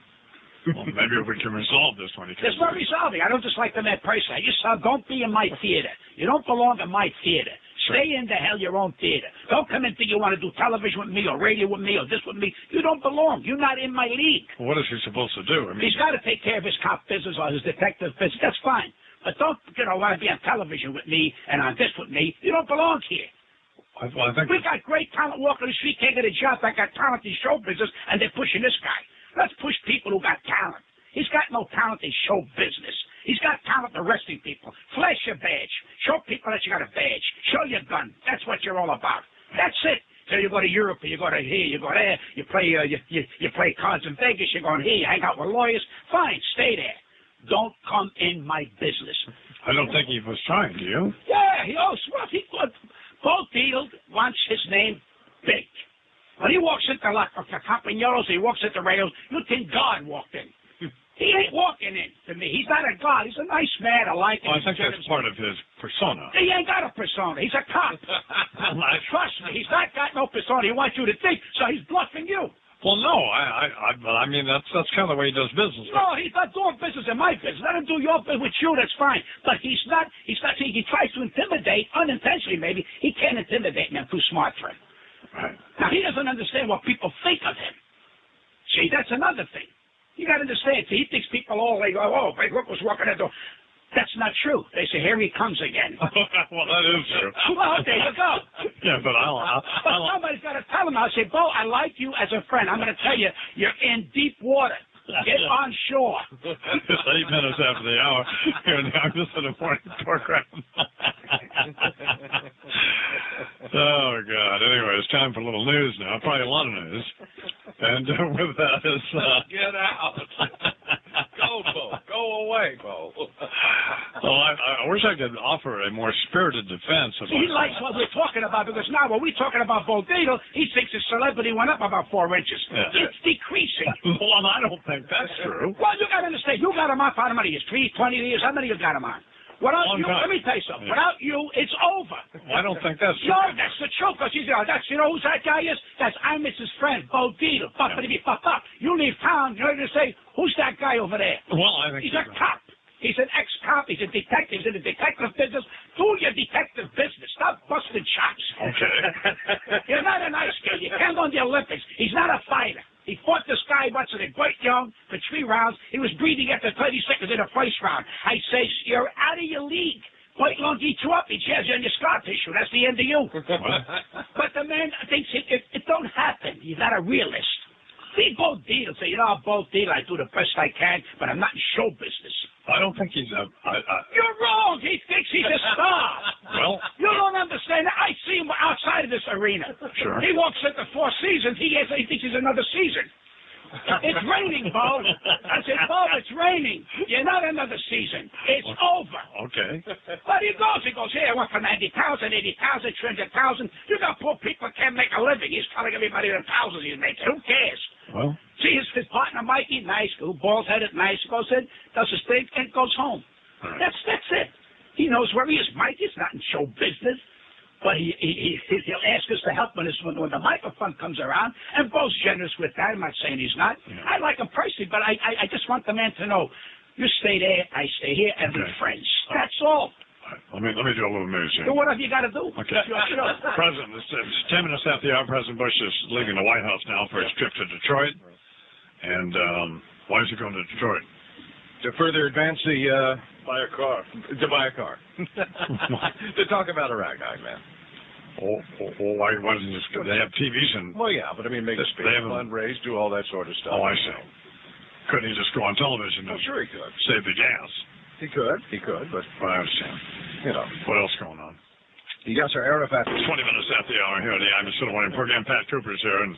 Well, maybe we can resolve this when he comes. There's no resolving. I don't dislike the man personally. I just don't be in my theater. You don't belong in my theater. Stay in the hell your own theater. Don't come in and think you want to do television with me or radio with me or this with me. You don't belong. You're not in my league. Well, what is he supposed to do? I mean, he's got to take care of his cop business or his detective business. That's fine. But don't, want to be on television with me and on this with me. You don't belong here. I think we got great talent walking the street, can't get a job. I got talent in show business, and they're pushing this guy. Let's push people who got talent. He's got no talent in show business. He's got talent arresting people. Flash your badge. Show people that you got a badge. Show your gun. That's what you're all about. That's it. So you go to Europe, or you go to here, you go there. You play you play cards in Vegas. You're going here. You hang out with lawyers. Fine, stay there. Don't come in my business. I don't think he was trying, do you? Yeah, he Bo Deal wants his name big. When he walks into La Campañolos, he walks into Rails, you think God walked in. He ain't walking in to me. He's not a god. He's a nice man. I like him. Well, I think that's part of his persona. He ain't got a persona. He's a cop. Trust me. He's not got no persona. He wants you to think, so he's bluffing you. Well, no. I mean, that's kind of the way he does business. No, he's not doing business in my business. Let him do your business with you. That's fine. But he's not. See, he tries to intimidate, unintentionally maybe. He can't intimidate me. I'm too smart for him. Right. Now, he doesn't understand what people think of him. See, that's another thing. You got to understand. See, he thinks people they go, oh, Big Hook was walking in the door. That's not true. They say, here he comes again. Well, that is true. Well, there you go. Yeah, but somebody's got to tell him. I'll say, Bo, I like you as a friend. I'm going to tell you, you're in deep water. Get on shore. It's 8 minutes after the hour. Here now, this is the morning program. Oh, God. Anyway, it's time for a little news now. Probably a lot of news. And with that, it's... Get out. Go, Bo. Go away, Bo. Well, I wish I could offer a more spirited defense of... He likes what we're talking about, because now when we're talking about Bo Dietl, he thinks his celebrity went up about 4 inches. Yeah. It's decreasing. Well, I don't think that's true. Well, you got to understand, you got him on for how many years? 20 years? How many you got him on? Without you, let me tell you something. Yeah. Without you, it's over. I don't think that's true. No, that's the truth. Because you know who that guy is? That's Imus's friend, Bo Dietl. You leave town, you're going to say, who's that guy over there? Well, I think he's a cop. He's an ex-cop. He's a detective. He's in the detective business. Do your detective business. Stop busting chops. Okay. You're not a nice guy. You can't go in the Olympics. He's not a fighter. He fought this guy once in a great young for 3 rounds. He was breathing after 30 seconds in the first round. I say, you're out of your league. White long eats you up. He jabs you on your scar tissue. That's the end of you. But the man thinks it don't happen. He's not a realist. See, Bo Dietl say, Bo Dietl, I do the best I can, but I'm not in show business. I don't think he's a... You're wrong. He thinks he's a star. Well... You don't understand. I see him outside of this arena. Sure. He walks into 4 seasons. He thinks he's another season. It's raining, Bo. I said, Bo, it's raining. You're not another season. It's over. Okay. But he goes, here, I went for 90,000, 80,000, 300,000. You got poor people that can't make a living. He's telling everybody the thousands he's making. Who cares? Well. See, his partner, Mikey, nice, bald-headed, nice, goes in, does his thing, and goes home. Right. That's it. He knows where he is. Mikey's not in show business. But he'll ask us to help when the microphone comes around, and Bo's generous with that. I'm not saying he's not. Yeah. I like him personally, but I just want the man to know, you stay there, I stay here, and we're friends. That's all. Let me do a little news here. Do whatever you got to do. Okay. President, it's 10 minutes after the hour. President Bush is leaving the White House now for his trip to Detroit. And why is he going to Detroit? To further advance the... buy a car. To buy a car. To talk about Iraq, man. Why wasn't this? They have TVs and... Well, yeah, but I mean, make a speech, fundraise, do all that sort of stuff. Oh, I see. Couldn't he just go on television and sure he could. Save the gas? He could, but... Well, I understand. What else going on? Yes, sir, Arafat. 20 minutes after the hour here at the Imus program. Pat Cooper's here, and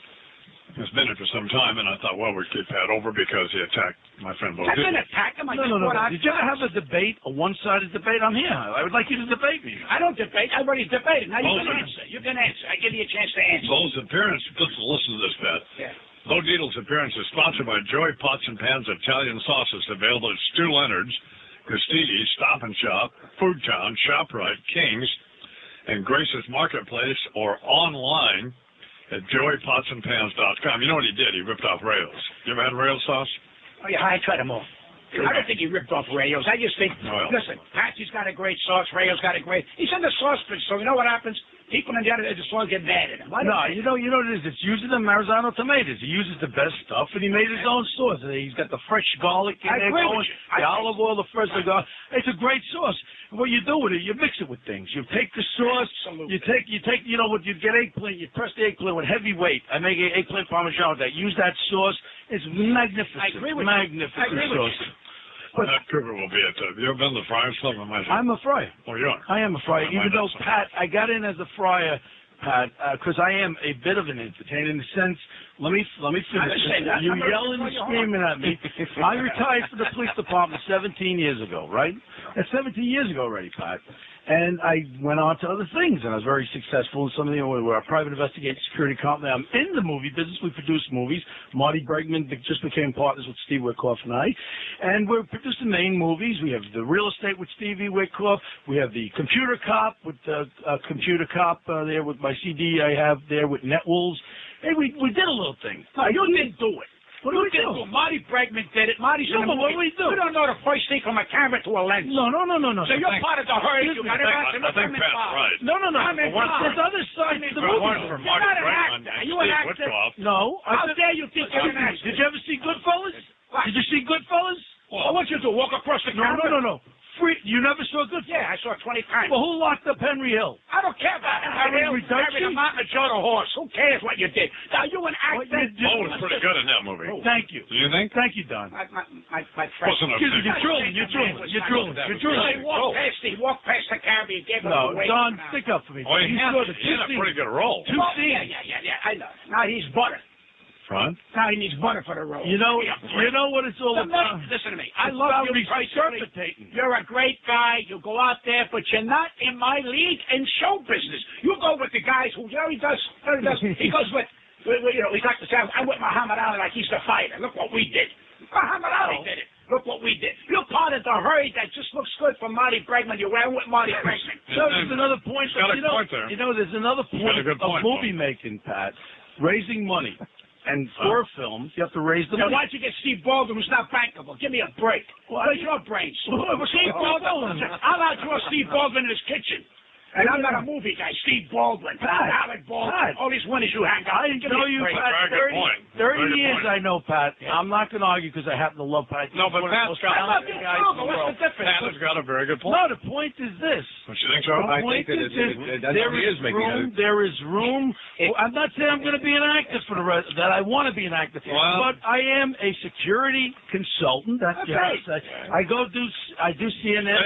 it's been here for some time, and I thought, well, we'd keep Pat over because he attacked my friend Bo. I didn't attack him. No. Did you ever have a debate, a one-sided debate? I'm here. I would like you to debate me. I don't debate. I've already debated. Now you can answer. You can answer. I give you a chance to answer. Bo's appearance, listen to this, Pat. Yeah. Bo Dietl's appearance is sponsored by Joey Pots and Pans Italian Sauces, available at Stu Leonard's, Castiti's, Stop and Shop, Food Town, ShopRite, King's, and Grace's Marketplace, or online at joeypotsandpans.com. You know what he did? He ripped off Rails. You ever had rail sauce? Oh, yeah, I tried them all. I don't think he ripped off Rayo's. I just think, listen, Patsy's got a great sauce, Rayo's got a great... He's in the sauce business, so you know what happens? People in the other sauce get mad at him. No, you know what it is? It's using the Marzano tomatoes. He uses the best stuff, and he made his own sauce. He's got the fresh garlic in there going, the olive oil, the fresh garlic. It's a great sauce. What you do with it, you mix it with things. You take the sauce, you take, you know, what you get eggplant, you press the eggplant with heavy weight. I make eggplant parmesan with that. Use that sauce. It's magnificent. I agree with magnificent sauce. But Pat Cooper will be at you ever been to the Friar Club? I'm a friar. Oh, you are? I am a friar. Even though, Pat, I got in as a friar, Pat, because I am a bit of an entertainer in the sense, let me finish. You yelling and screaming at me. I retired from the police department 17 years ago, right? That's 17 years ago already, Pat. And I went on to other things, and I was very successful in some of we're a private investigative security company. I'm in the movie business. We produce movies. Marty Bregman just became partners with Steve Witkoff and I. And we're producing main movies. We have the real estate with Stevie Witkoff. We have the computer cop with Computer Cop there with my CD I have there with Netwolves. Hey, we did a little thing. No, you didn't do it. What do we do? Marty Bregman did it. Marty's in the movie. What do we do? We don't know the first thing from a camera to a lens. No. So you're part of the hurry. You got to I think Pat's right. No. There's other sides to the movie. One for Marty Bregman and you an Steve actor? Witkoff. No. How dare you think you're an actor? Did you ever see Goodfellas? Did you see Goodfellas? Well, what you do? Walk across the camera? No. You never saw Goodfellas? Yeah, I saw it 20 times. Well, who locked up Henry Hill? I don't care about Henry Hill. Carried him out and showed a horse. Who cares what you did? Now, you an actor. Bo was pretty good in that movie. Thank you. Do you think? Thank you, Don. My friend. You're drooling. He walked past the camera. He gave him away. Don, stick up for me. Oh, he had a pretty good role. Yeah, I know. Now he's butter. Front? Now he needs butter for the roll. You know what it's all about? Listen to me. I love you personally. You're a great guy. You go out there, but you're not in my league in show business. You go with the guys who, he does. He goes with, he's like to say, I'm with Muhammad Ali like he's the fighter. Look what we did. Muhammad Ali did it. Look what we did. You're part of the hurry that just looks good for Marty Bregman. You're wearing with Marty Bregman. So there's another point. There's another point of movie making, Pat. Raising money. And for films, you have to raise the money. Why don't you get Steve Baldwin, who's not bankable? Give me a break. Where's your brains? Steve Baldwin. I'll outdraw Steve Baldwin in his kitchen. And I'm not a movie guy. Steve Baldwin, Alec Baldwin, all these winners you hang out. I didn't know you, Pat. 30 years I know Pat. I'm not going to argue because I happen to love Pat. No, but Pat's got what's the difference? Pat has got a very good point. No, the point is this. Don't you think so? I think that there is room. I'm not saying I'm going to be an actor for the rest, that I want to be an actor, but I am a security consultant. That's I do CNN.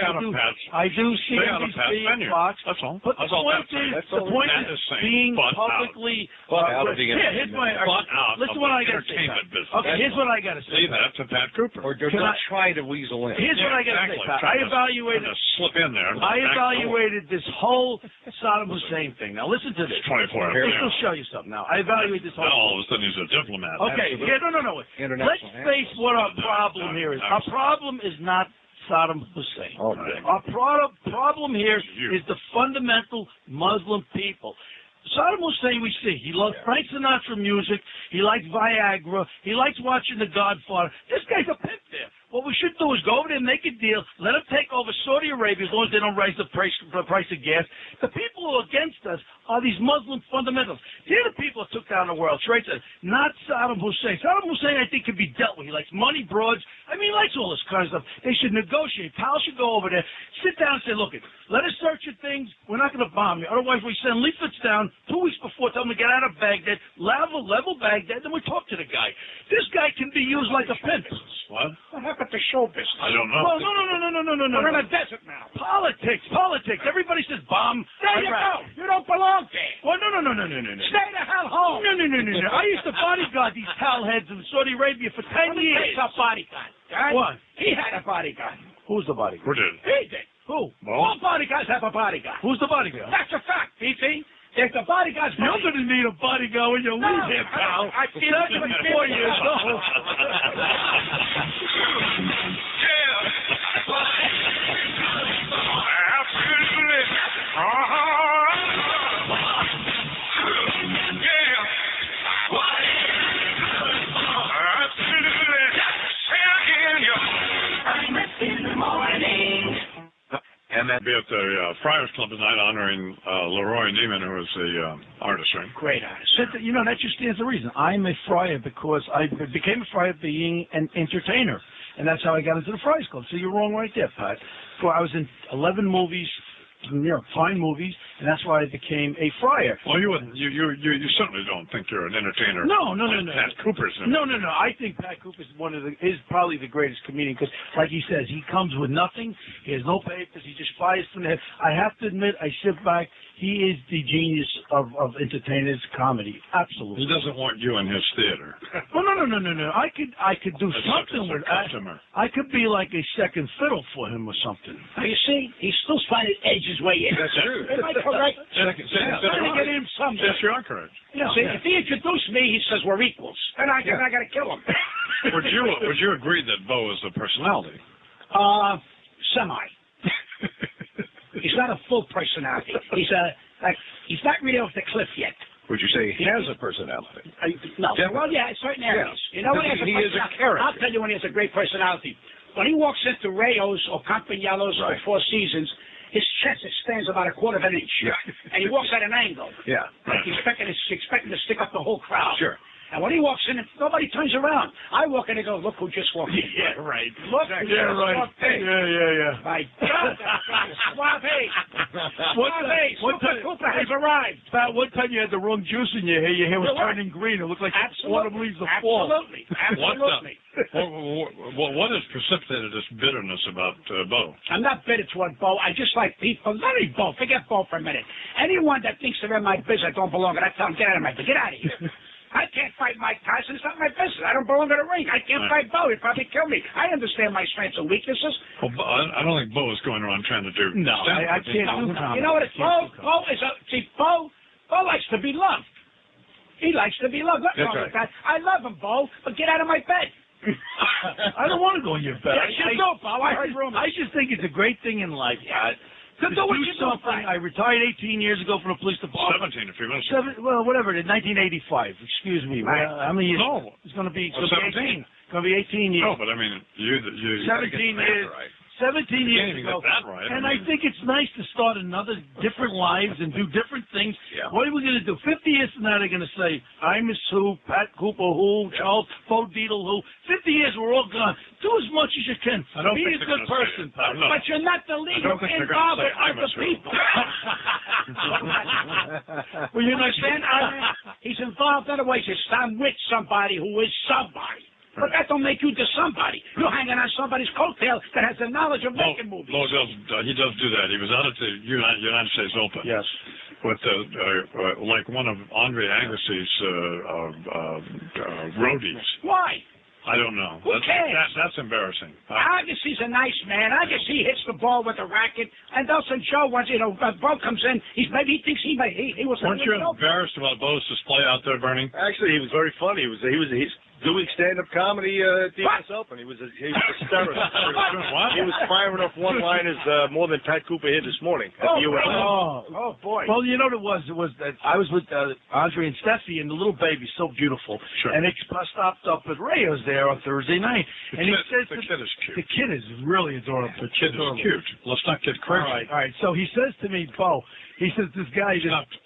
I do CNBC, Fox. But the point is being publicly. Here's what I got to say. Okay, here's what I got to say. See, that's a Pat Cooper. Or just not try to weasel in. Here's what I got to say, Pat. I evaluated. Slip in there. I evaluated this whole Saddam Hussein thing. Now listen to this. 24 hours. This will show you something. Now I evaluate this whole. All of a sudden he's a diplomat. Okay. Yeah. No. Let's face what our problem here is. Our problem is not Saddam Hussein. Okay. Our problem here is the fundamental Muslim people. Saddam Hussein, we see, he loves Frank Sinatra music, he likes Viagra, he likes watching The Godfather. This guy's a pimp there. What we should do is go over there, make a deal, let him take over Saudi Arabia as long as they don't raise the price of gas. The people who are against us are these Muslim fundamentals. They're the people that took down the world trade center, not Saddam Hussein. Saddam Hussein, I think, can be dealt with. He likes money, broads. I mean, he likes all this kind of stuff. They should negotiate. Powell should go over there, sit down and say, look, let us search your things. We're not going to bomb you. Otherwise, we send leaflets down 2 weeks before, tell them to get out of Baghdad, level Baghdad, then we talk to the guy. This guy can be used like a pimp. What? What happened to show business? I don't know. Well, no. We're in a desert now. Politics. Everybody says bomb. There you go. You don't belong there. Well, no. Stay the hell home. No. I used to bodyguard these pal heads in Saudi Arabia for 10 years. He's a bodyguard. Right? What? He had a bodyguard. Who's the bodyguard? Who did? He did. Who? All bodyguards have a bodyguard. Who's the bodyguard? That's a fact, PC. If the bodyguard's You're going to need a bodyguard when you leave here, pal. I feel You're 74 years old. Absolutely. Yeah. met. Be at the Friars Club tonight honoring Leroy Neiman, who was the artist, right? Great artist. So, that just stands to reason. I'm a Friar because I became a Friar being an entertainer, and that's how I got into the Friars Club. So you're wrong right there, Pat. So I was in 11 movies, fine movies, and that's why I became a Friar. Well, you certainly don't think you're an entertainer. No. Pat Cooper's No. I think Pat Cooper is probably the greatest comedian because, like he says, he comes with nothing. He has no papers. He just fires from the head. I have to admit, I sit back. He is the genius of entertainers comedy. Absolutely. He doesn't want you in his theater. Well, no. I could do something with that. I could be like a second fiddle for him or something. Now, you see, he's still trying to edge his way in. That's true. Am I correct? Trying to get him something. Yes, you are correct. See, if he introduced me, he says we're equals. And I got to kill him. Would you agree that Bo is a personality? Semi. He's not a full personality. He's not really off the cliff yet. Would you say he has a personality? No. Well, yeah, in certain areas. Yeah. You know what? He is a character. I'll tell you when he has a great personality. When he walks into Rayo's or Campagnelos or Four Seasons, his chest expands about a quarter of an inch. Yeah. And he walks at an angle. Yeah. Like he's expecting to stick up the whole crowd. Sure. And when he walks in, nobody turns around. I walk in and go, look who just walked in. Yeah, right. Look who just right. walked in. Yeah. My God, Suave. Super Cooper has arrived. Pat, one time you had the wrong juice in your hair. Your hair was turning green. It looked like autumn leaves of fall. Absolutely. What has precipitated this bitterness about Bo? I'm not bitter toward Bo. I just like people. Not even Bo. Forget Bo for a minute. Anyone that thinks they're in my business don't belong, and I tell them, get out of my business. Get out of here. I can't fight Mike Tyson. It's not my business. I don't belong to the ring. I can't fight Bo. He'd probably kill me. I understand my strengths and weaknesses. Well, I don't think Bo is going around trying to do. No, I can't do comedy. You know what? Bo likes to be loved. He likes to be loved. That's right. I love him, Bo, but get out of my bed. I don't want to go in your bed. Yes, you do, Bo. I heard rumors. I just think it's a great thing in life, Pat. To do what you do. I retired 18 years ago from the police department. 17, if you want. Well, whatever it is, 1985. Excuse me. How many years? No. It's going to be 17. 18. It's going to be 18 years. No, but I mean, you 17 years. Right. 17 years ago. That right. And I think it's nice to start different lives and do different things. Yeah. What are we going to do? 50 years from now, they're going to say, Imus who, Pat Cooper who, Charles Bo Dietl who. 50 years, we're all gone. Do as much as you can. I don't Be think a good person, Pat. No. But you're not the leader. Involved with other people. Well, you understand? He's involved in other ways. I'm with somebody who is somebody. But that don't make you to somebody. You're hanging on somebody's coattail that has the knowledge of making movies. He does do that. He was out at the United States Open. Yes. With like one of Andre Agassi's roadies. Why? I don't know. Who cares? That's embarrassing. Agassi's a nice man. Agassi hits the ball with a racket, and Nelson Joe once, Bo comes in. He thinks he was. Weren't you embarrassed about Bo's display out there, Bernie? Actually, he was very funny. He's doing stand-up comedy at the US Open. He was hysterical. He was firing off one-liners more than Pat Cooper hit this morning at the US Open. Oh, boy. Well, you know what it was? It was that I was with Andre and Steffi and the little baby, so beautiful. Sure. And they stopped up at Rayo's there on Thursday night. The kid is cute. The kid is really adorable. The kid is cute. Let's not get crazy. All right. So he says to me, Bo, he says this guy,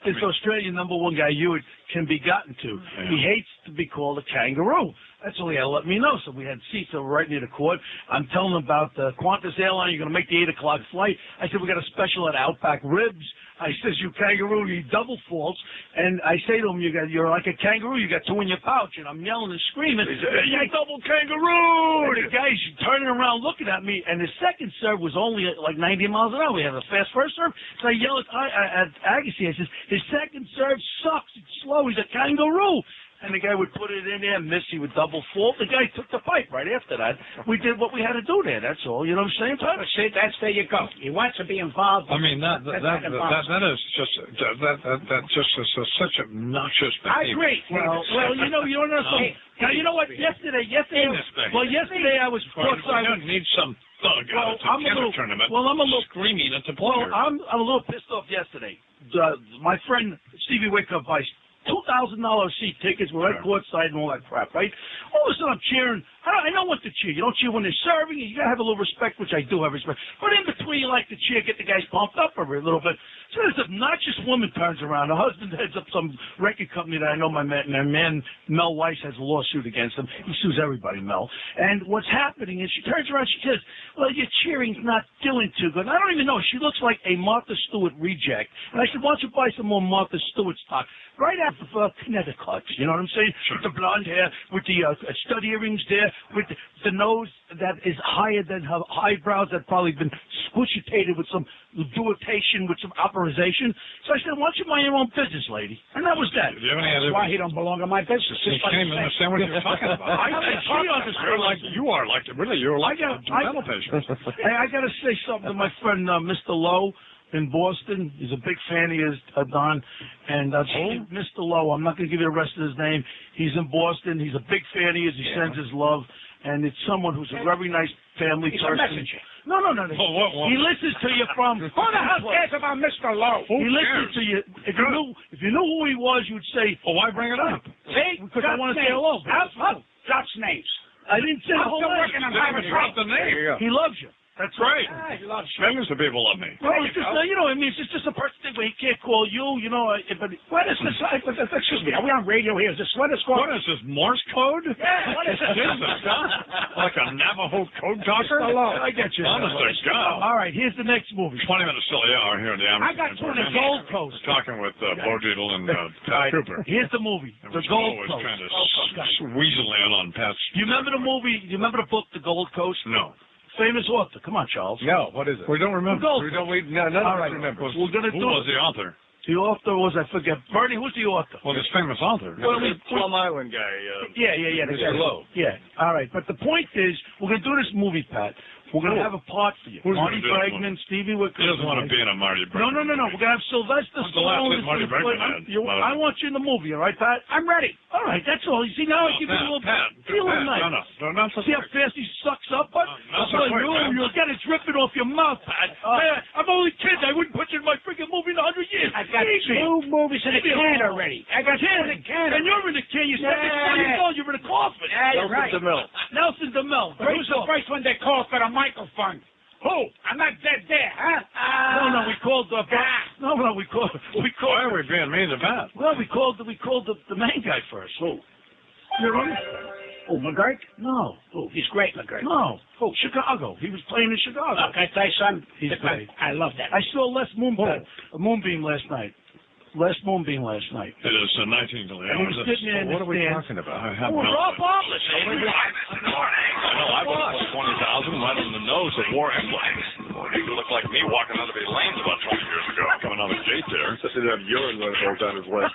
this Australian #1 guy, Hewitt, can be gotten to. Yeah. He hates to be called a kangaroo. That's all he had to let me know. So we had seats over right near the court. I'm telling him about the Qantas airline. You're going to make the 8 o'clock flight. I said, we got a special at Outback Ribs. I says, you kangaroo, you double faults. And I say to him, you're like a kangaroo. You got 2 in your pouch. And I'm yelling and screaming, you double kangaroo. And the guy's turning around looking at me. And the second serve was only like 90 miles an hour. We had a fast first serve. So I yell at Agassi. I says, his second serve sucks. It's slow. He's a kangaroo. And the guy would put it in there, miss, he would double fault. The guy took the pipe right after that. We did what we had to do there, that's all. You know what I'm saying, Pat? See, there you go. He wants to be involved. I mean, that is just such obnoxious behavior. I agree. Well, you don't know something. Now, you know what? Yesterday I was courtside. You don't need some thug out at the tournament. Well, I'm a little screaming at the player. player. I'm a little pissed off yesterday. My friend Stevie Wyckoff buys $2,000 seat tickets. We're at courtside and all that crap, right? All of a sudden, I'm cheering I know what to cheer. You don't cheer when they're serving. You gotta have a little respect, which I do have respect. But in between, you like to cheer, get the guys pumped up a little bit. So this obnoxious woman turns around. Her husband heads up some record company that I know my man Mel Weiss has a lawsuit against him. He sues everybody, Mel. And what's happening is she turns around. She says, "Well, your cheering's not doing too good." And I don't even know. She looks like a Martha Stewart reject. And I said, "Why don't you buy some more Martha Stewart stock?" Right after Connecticut, you know what I'm saying? Sure. With the blonde hair, with the stud earrings there, with the nose that is higher than her eyebrows that probably been squishitated with some duotation, with some operization. So I said, "Why don't you mind your own business, lady?" And that was that. Do you have any idea? That's why he don't belong in my business. You can't even understand what you're talking about. You're like you're like a mental patient. Hey, I got to say something to my friend Mr. Lowe in Boston. He's a big fan of his, Don. And Mr. Lowe, I'm not going to give you the rest of his name. He's in Boston. He's a big fan of his. He sends his love. And it's someone who's a very nice family person. He's a messenger. No. He listens to you from... Who the hell cares about Mr. Lowe? He listens to you. If you knew who he was, you'd say... Well, why bring it up? See? Because I want to say hello. Drops names. I didn't say the I'm whole still name. working on Harvard Drop Road. the name. He loves you. That's right. He loves you. Millions of people love me. Well, it's just, you know, I mean, it's just a person thing where he can't call you, you know, but What is this? Excuse me. Are we on radio here? Is this what is going What is this, Morse code? Yeah, what is this? Jesus, God. Like a Navajo code talker? I get you. Honest to God. All right, here's the next movie. 20 minutes till the hour here in the I got two in the Gold Coast. Talking with Bo Dietl and Pat Cooper. Here's the movie, And The which Gold Bo was Coast. trying to weasel in on Pat's... You remember the movie? You remember the book, The Gold Coast? No. Famous author. Come on, Charles. No, what is it? We don't remember. Gold We don't. None of All us right. remember. We're gonna Who do was the author? The author was, I forget. Bernie, who's the author? Well, this famous author. Well, Plum Island guy. Yeah. Mr. Lowe. Yeah. All right. But the point is, we're going to do this movie, Pat. We're going to have a part for you. Who's Marty gonna do this Bregman, Stevie Wicks. He doesn't want to be in a Marty No. Bregman. We're going to have Sylvester When's the last Stallone. thing Marty Bregman had? I want you in the movie, all right, Pat? I'm ready. All right, that's all. You see, now I give you a little feeling nice. No, not so See how fast he sucks up, but not so quick, man. you'll get it dripping off your mouth, Pat. Man, I'm only kidding. I wouldn't put you in my freaking movie in 100 years. I've got two movies in the can already. I got two in the can. And you're in the can. You're 70 years old. You're in a coffin. Yeah, you're right. Nelson DeMille. Who's the first one they called for the microphone? Who? I'm not dead there, huh? No, we called we called. Why are we being mean to Pat? Well, we called the main guy first. Who? You remember? Oh, McGurk? No. Oh, he's great, McGurk. No. Oh, Chicago. He was playing in Chicago. Look, I tell you something. He's great. I love that. I saw a Moonbeam last night. Moonbeam last night. It is 19 till the And he hour. was sitting there in What the are we stand. talking about? I have Oh, no Rob idea. Bartlett. I would have put 20,000 right on the nose of War Emblems. You look like me walking out of a lanes about 20 years ago. Coming out of the gate there. Just didn't have urine running all down his leg.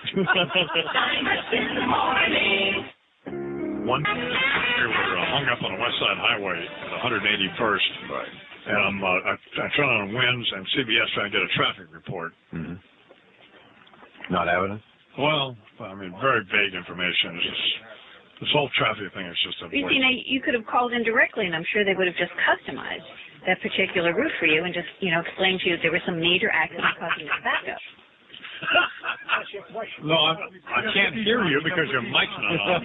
One we were hung up on the West Side Highway at 181st. Right. And I turned on winds and CBS trying to get a traffic report. Mm-hmm. Not evidence? Well, I mean, very vague information. It's just, this whole traffic thing is just a You waste. know, you could have called in directly, and I'm sure they would have just customized that particular route for you and just, explained to you if there was some major accident causing you to back up. No, I can't hear you because your mic's not on.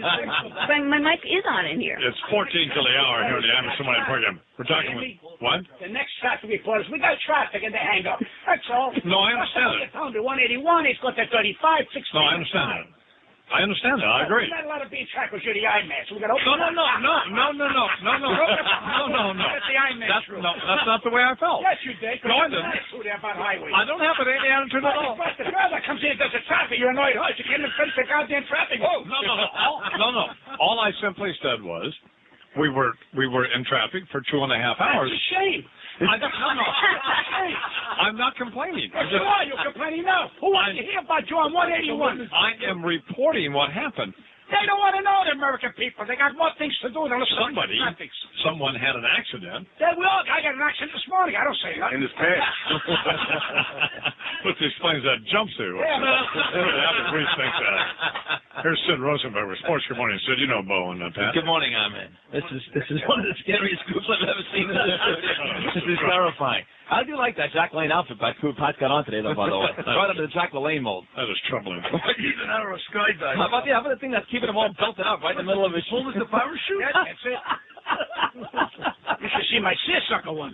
But my mic is on in here. It's 14 till the hour here in the Imus program. We're talking with, what? The next traffic report is we got traffic and they hang up. That's all. No, I understand They tell him to 181, he's got to 35, 16. No, I understand that. I understand that. I agree. We're not allowed to be in track with you, the IMAX. We got to No. That's the IMAX route. That's not the way I felt. Yes, you did. No, I didn't. Attitude about highway. I don't have any attitude at all. But the girl that comes in and does the traffic, you're annoyed. Oh, you can't even finish the goddamn traffic. Oh, No. All I simply said was, we were in traffic for 2.5 hours. That's a shame. I'm not complaining. Yes, you are. You're complaining now. Who wants to hear about you on 181? I am reporting what happened. They don't want to know, the American people. They got more things to do than listen to traffic. Someone had an accident. I got an accident this morning. I don't say nothing. In his pants. Which explains that jumpsuit. Average Reese thinks that. Here's Sid Rosenberg with Sports. Good morning, Sid. You know Bo and Pat. Good morning, Ahmed. This is one of the scariest groups I've ever seen in the studio. This is terrifying. How do you like that Jack Lane outfit Pat got on today, though, by the way? Right under the Jack LaLanne mold. That is troubling. He's an arrow skydiver. How about the thing that's keeping him all belted up right in the middle of his full as the parachute? That's it. You should see my seersucker one.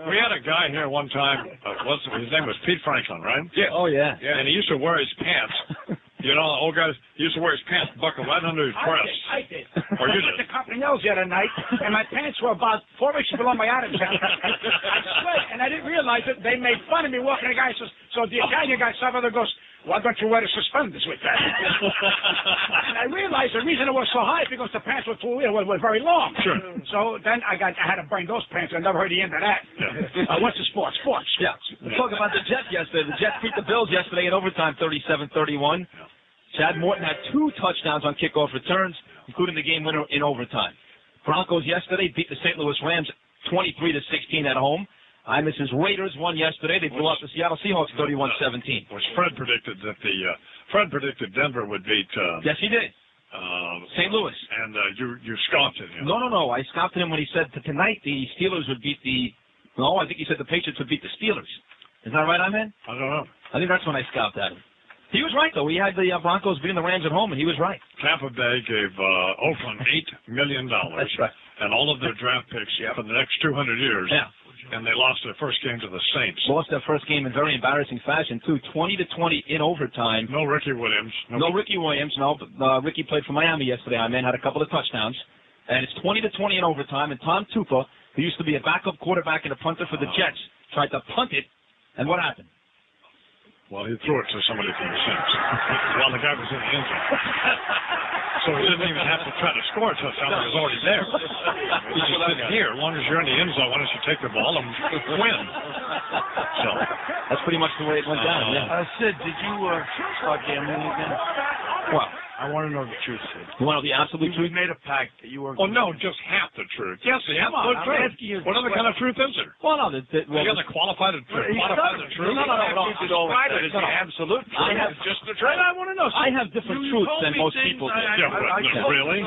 We had a guy here one time. His name was Pete Franklin, right? Yeah. Oh, yeah. And he used to wear his pants. You know, old guys used to wear his pants buckled right under his breast. I did. Or you I did. went to Company Nose the other night, and my pants were about 4 inches below my Adam's apple. I swear, and I didn't realize it. They made fun of me walking. The guy says, so the Italian guy saw there goes, why don't you wear the suspenders with that? And I realized the reason it was so high because the pants were were very long. Sure. So then I had to burn those pants. I never heard the end of that. Yeah. What's the sports? Sports. Yeah. Let's talk about the Jets yesterday. The Jets beat the Bills yesterday in overtime, 37-31. Chad Morton had 2 touchdowns on kickoff returns, including the game winner in overtime. Broncos yesterday beat the St. Louis Rams 23-16 at home. Imus's Raiders won yesterday. They blew out the Seattle Seahawks 31-17. Which Fred predicted that Fred predicted Denver would beat. Yes, he did. St. Louis. And you scoffed at him. No. I scoffed at him when he said that tonight the Steelers would beat the. No, I think he said the Patriots would beat the Steelers. Is that right, Iman? I don't know. I think that's when I scoffed at him. He was right, though. He had the Broncos beating the Rams at home, and he was right. Tampa Bay gave Oakland $8 million. That's right. And all of their draft picks for the next 200 years. Yeah. And they lost their first game to the Saints. Lost their first game in very embarrassing fashion, too. 20-20 in overtime. No Ricky Williams. No Ricky Williams. No, Ricky played for Miami yesterday. I mean, had a couple of touchdowns. And it's 20-20 in overtime. And Tom Tupa, who used to be a backup quarterback and a punter for the Jets, tried to punt it. And what happened? Well, he threw it to somebody from the Saints. Well, the guy was in the end zone. So he didn't even have to try to score a touchdown. He was already there. He just said, here, as long as you're in the end zone, why don't you take the ball and win? So that's pretty much the way it went down, yeah. Sid, did you start gambling again? What? I want to know the truth, Sid. You want to know the absolute truth? We made a pact that you were. Oh, no, just half the truth. Yes, the absolute truth. What other kind of truth is there? Well, no. Are you going to qualify the truth? No. Describe it as the absolute truth. I have just the truth. I want to know. I have different truths than most people do. Really?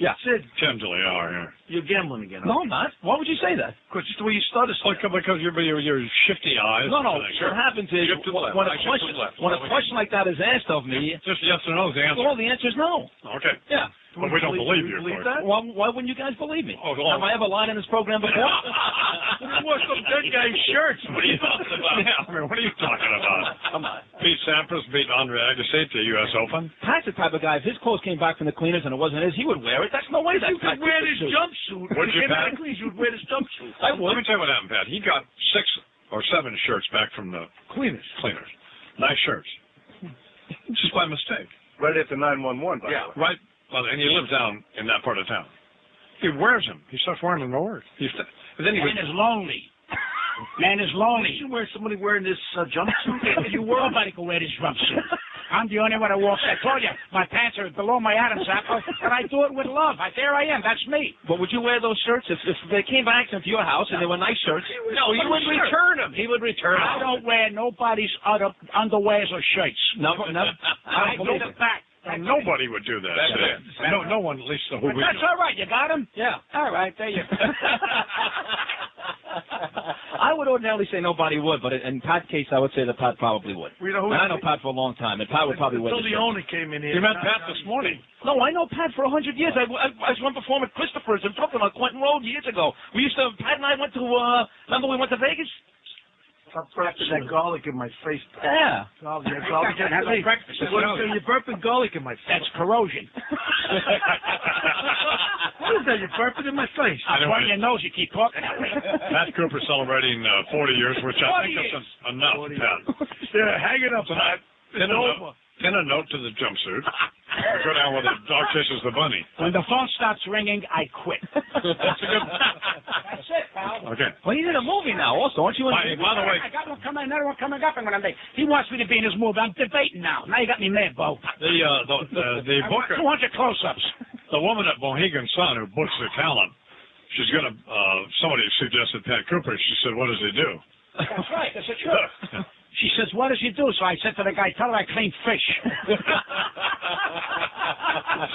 Yeah. Sid. Gently, here. You're gambling again. No, I'm not. Why would you say that? Because it's the way you started. Because your shifty eyes. No. What happens is when a question like that is asked of me. Just yes or no is the answer. Well, the answer is no. Okay. Yeah. But we don't believe you. Believe that? Well, why wouldn't you guys believe me? Oh, have I ever lied in this program before? You wore some dead guy's shirts. What are you talking about? Yeah, I mean, what are you talking about? Come on. Pete Sampras beat Andre Agassi at the U.S. Open. Pat's the type of guy, if his clothes came back from the cleaners and it wasn't his, he would wear it. That's no way that you could wear this jumpsuit. Would you, Pat? You'd wear this jumpsuit. I would. Let me tell you what happened, Pat. He got 6 or 7 shirts back from the cleaners. Nice shirts. Just by mistake. Right after 911, by the way. Right. Well, and he lives down in that part of town. He wears them. He starts wearing them to work. Man is lonely. Man is lonely. You wear somebody wearing this jumpsuit? Nobody can wear this jumpsuit. I'm the only one who walks. I told you, my pants are below my Adam's apple, but I do it with love. There I am. That's me. But would you wear those shirts if they came back into your house and they were nice shirts? No, he would return them. He would return them. I don't wear nobody's underwears or shirts. No. I get it back. And nobody would do that. No one, at least the who we That's all right. You got him? Yeah. All right. There you go. I would ordinarily say nobody would, but in Pat's case, I would say that Pat probably would. I know Pat for a long time, and Pat would probably wear the shirt. Until the owner came in here. You met Pat this morning. No, I know Pat for 100 years. I was one performer at Christopher's in Brooklyn on Quentin Road years ago. Pat and I went to, remember we went to Vegas? Stop burping that garlic in my face. Yeah. Garlic in my breakfast. You're burping garlic in my face. That's corrosion. What is that? You're burping in my face. That's why your nose you keep talking that way. Pat Cooper celebrating 40 years, which I think is enough, Pat. Yeah, hang it up, Pat. It's over. Pin a note to the jumpsuit. I go down where the dog chases the bunny. When the phone stops ringing, I quit. That's a good. That's it, pal. Okay. Well, he's in a movie now, also, aren't you? By the way, I got another one coming up, and when he wants me to be in his movie. I'm debating now. Now you got me mad, Bo. The booker, 200 close-ups. The woman at Mohegan Sun who books the talent, she's gonna. Somebody suggested Pat Cooper. She said, "What does he do?" That's right. That's the truth. She says, "What does he do?" So I said to the guy, "Tell her I clean fish."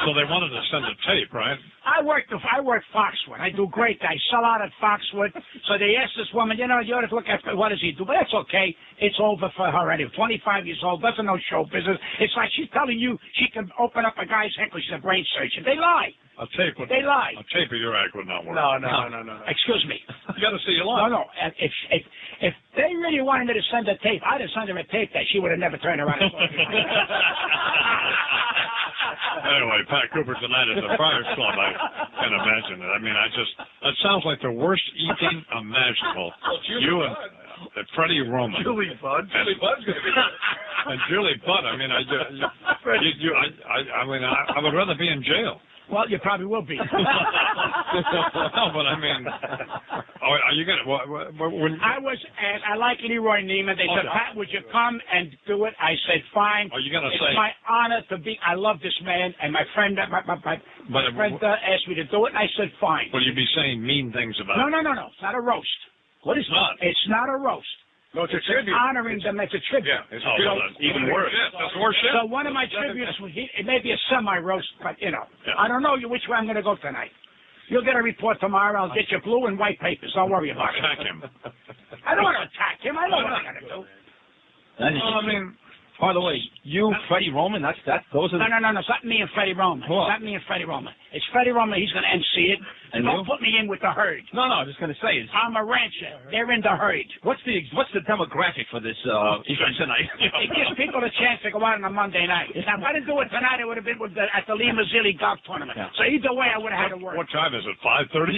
So they wanted to send a tape, right? I work Foxwood. I do great. I sell out at Foxwood. So they asked this woman, you ought to look at what does he do? But that's okay. It's over for her anyway. 25 years old, doesn't know show business. It's like she's telling you she can open up a guy's head because she's a brain surgeon. They lie. A tape would. They lie. A tape of your act would not work. No. Excuse me. You got to see your live. No. If they really wanted me to send a tape, I'd have sent her a tape that she would have never turned around and told me. Anyway, Pat Cooper tonight at the Friars Club. I can imagine it. I mean, that sounds like the worst evening imaginable. You and Freddie Roman. Julie Budd. Julie Budd's going to be there. And Julie Budd. I mean, I would rather be in jail. Well, you probably will be. No, but I mean, are you gonna? I like Leroy Neiman. They said, Pat, would you come and do it? I said, fine. Are you gonna it's say? It's my honor to be. I love this man, and my friend, my friend asked me to do it, and I said, fine. Will you be saying mean things about? No. It's not a roast. What is not? It's not a roast. No, it's a tribute. Honoring them. It's a tribute. Yeah, it's even worse. That's worse. So one of my tributes, it may be a semi-roast, but, I don't know which way I'm going to go tonight. You'll get a report tomorrow. I'll get you blue and white papers. Don't worry about it. Attack him. I don't want to attack him. I know what I'm going to do. Well, I mean, by the way, you, Freddie Roman, those are the... No. It's not me and Freddie Roman. What? It's not me and Freddie Roman. It's Freddie Roman. He's going to MC it. And don't you? put me in with the herd. No, I was going to say... I'm a rancher. They're in the herd. What's the demographic for this event tonight? It gives people a chance to go out on a Monday night. Now, if I didn't do it tonight, it would have been at the Lima Zilli golf tournament. Yeah. So either way, I would have had to work. What time is it? 5:30.